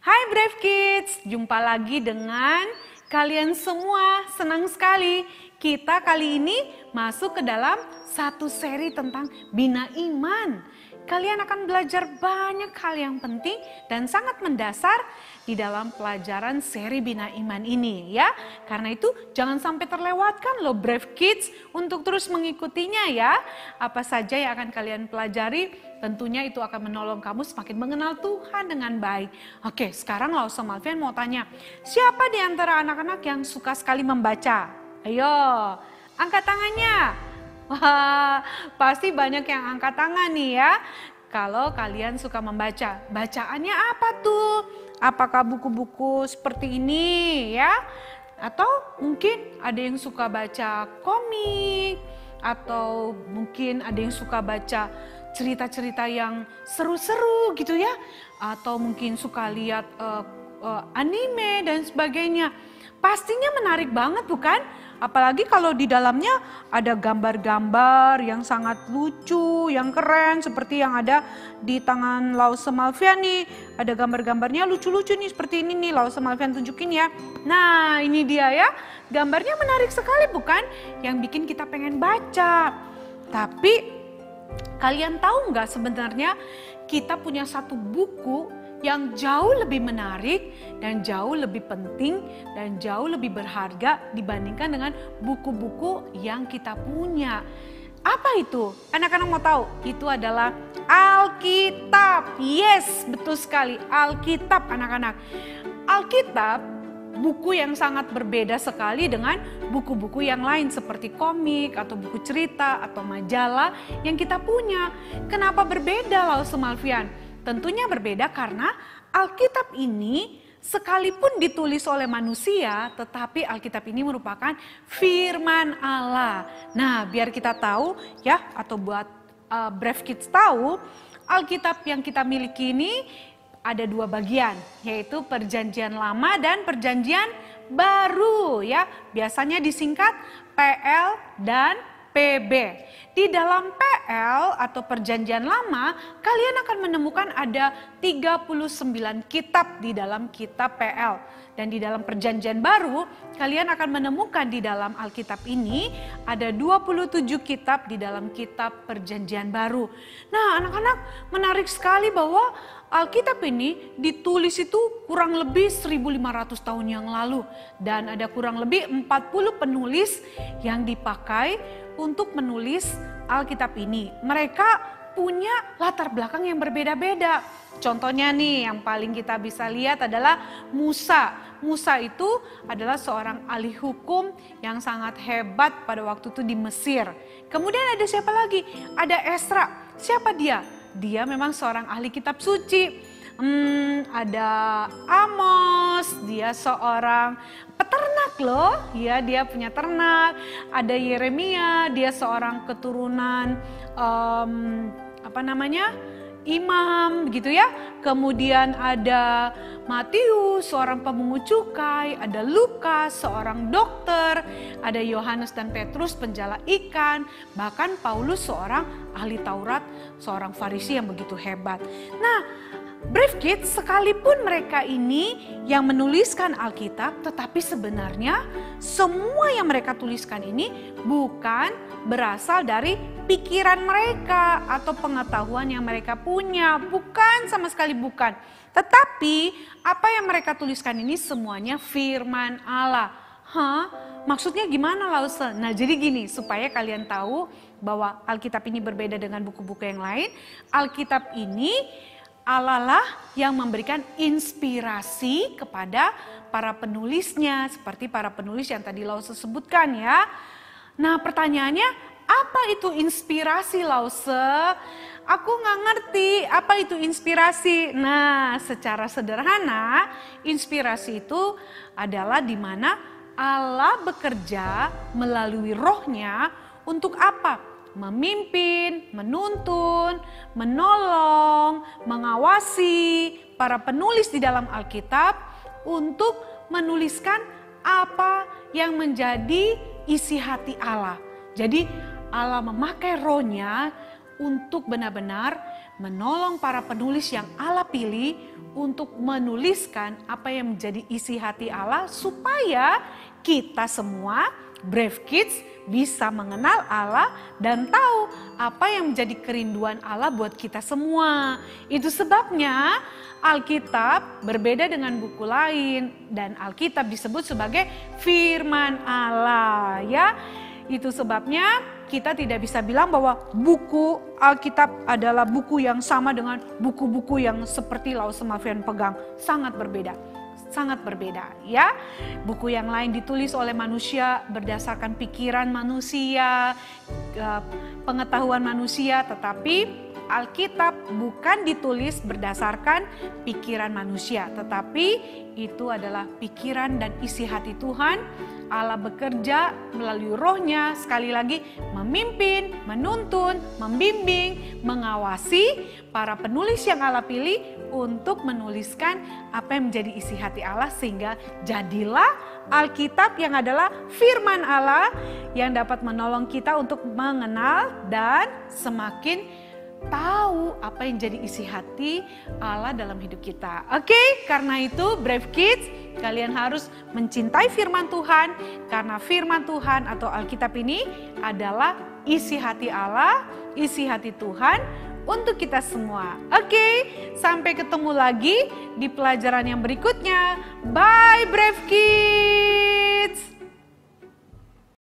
Hai Brave Kids, jumpa lagi dengan kalian semua. Senang sekali kita kali ini masuk ke dalam satu seri tentang Bina Iman. Kalian akan belajar banyak hal yang penting dan sangat mendasar di dalam pelajaran seri Bina Iman ini ya. Karena itu jangan sampai terlewatkan loh Brave Kids untuk terus mengikutinya ya. Apa saja yang akan kalian pelajari tentunya itu akan menolong kamu semakin mengenal Tuhan dengan baik. Oke, sekarang Lausa Malvian mau tanya, siapa di antara anak-anak yang suka sekali membaca? Ayo, angkat tangannya. Wah, pasti banyak yang angkat tangan nih ya. Kalau kalian suka membaca, bacaannya apa tuh? Apakah buku-buku seperti ini ya? Atau mungkin ada yang suka baca komik? Atau mungkin ada yang suka baca cerita-cerita yang seru-seru gitu ya? Atau mungkin suka lihat anime dan sebagainya. Pastinya menarik banget bukan? Apalagi kalau di dalamnya ada gambar-gambar yang sangat lucu, yang keren seperti yang ada di tangan Lausa Malvian nih. Ada gambar-gambarnya lucu-lucu nih seperti ini nih Lausa Malvian tunjukin ya. Nah ini dia ya, gambarnya menarik sekali bukan? Yang bikin kita pengen baca. Tapi kalian tahu nggak sebenarnya kita punya satu buku yang jauh lebih menarik dan jauh lebih penting dan jauh lebih berharga dibandingkan dengan buku-buku yang kita punya. Apa itu? Anak-anak mau tahu? Itu adalah Alkitab. Yes, betul sekali. Alkitab anak-anak. Alkitab buku yang sangat berbeda sekali dengan buku-buku yang lain seperti komik atau buku cerita atau majalah yang kita punya. Kenapa berbeda Lausa Malvian? Tentunya berbeda karena Alkitab ini sekalipun ditulis oleh manusia, tetapi Alkitab ini merupakan firman Allah. Nah, biar kita tahu ya, atau buat Brave Kids tahu, Alkitab yang kita miliki ini ada dua bagian, yaitu Perjanjian Lama dan Perjanjian Baru ya. Biasanya disingkat PL dan PB. Di dalam PL atau Perjanjian Lama, kalian akan menemukan ada 39 kitab di dalam kitab PL. Dan di dalam Perjanjian Baru, kalian akan menemukan di dalam Alkitab ini ada 27 kitab di dalam kitab Perjanjian Baru. Nah, anak-anak menarik sekali bahwa Alkitab ini ditulis itu kurang lebih 1500 tahun yang lalu. Dan ada kurang lebih 40 penulis yang dipakai untuk menulis Alkitab ini. Mereka punya latar belakang yang berbeda-beda. Contohnya nih yang paling kita bisa lihat adalah Musa. Musa itu adalah seorang ahli hukum yang sangat hebat pada waktu itu di Mesir. Kemudian ada siapa lagi? Ada Esra. Siapa dia? Dia memang seorang ahli kitab suci. Ada Amos, dia seorang peternak loh, ya dia punya ternak. Ada Yeremia, dia seorang keturunan imam gitu ya. Kemudian ada Matius, seorang pemungut cukai. Ada Lukas, seorang dokter. Ada Yohanes dan Petrus, penjala ikan. Bahkan Paulus, seorang ahli Taurat, seorang Farisi yang begitu hebat. Nah, Brave Kids, sekalipun mereka ini yang menuliskan Alkitab, tetapi sebenarnya semua yang mereka tuliskan ini bukan berasal dari pikiran mereka atau pengetahuan yang mereka punya. Bukan, sama sekali bukan. Tetapi apa yang mereka tuliskan ini semuanya firman Allah. Maksudnya gimana Lausa? Nah jadi gini, supaya kalian tahu bahwa Alkitab ini berbeda dengan buku-buku yang lain. Alkitab ini Allah lah yang memberikan inspirasi kepada para penulisnya. Seperti para penulis yang tadi Lausa sebutkan ya. Nah pertanyaannya, apa itu inspirasi Lausa? Aku nggak ngerti apa itu inspirasi. Nah secara sederhana, inspirasi itu adalah di mana Allah bekerja melalui rohnya untuk apa? Memimpin, menuntun, menolong, mengawasi para penulis di dalam Alkitab untuk menuliskan apa yang menjadi isi hati Allah. Jadi Allah memakai rohnya untuk benar-benar menolong para penulis yang Allah pilih untuk menuliskan apa yang menjadi isi hati Allah supaya kita semua Brave Kids bisa mengenal Allah dan tahu apa yang menjadi kerinduan Allah buat kita semua. Itu sebabnya Alkitab berbeda dengan buku lain dan Alkitab disebut sebagai firman Allah ya. Itu sebabnya kita tidak bisa bilang bahwa buku Alkitab adalah buku yang sama dengan buku-buku yang seperti Laus Semafian pegang. Sangat berbeda. Sangat berbeda ya. Buku yang lain ditulis oleh manusia berdasarkan pikiran manusia, pengetahuan manusia, tetapi Alkitab bukan ditulis berdasarkan pikiran manusia, tetapi itu adalah pikiran dan isi hati Tuhan. Allah bekerja melalui rohnya, sekali lagi memimpin, menuntun, membimbing, mengawasi para penulis yang Allah pilih untuk menuliskan apa yang menjadi isi hati Allah, sehingga jadilah Alkitab yang adalah firman Allah yang dapat menolong kita untuk mengenal dan semakin tahu apa yang jadi isi hati Allah dalam hidup kita. Oke, karena itu Brave Kids, kalian harus mencintai firman Tuhan, karena firman Tuhan atau Alkitab ini adalah isi hati Allah, isi hati Tuhan untuk kita semua. Oke, sampai ketemu lagi di pelajaran yang berikutnya. Bye Brave Kids.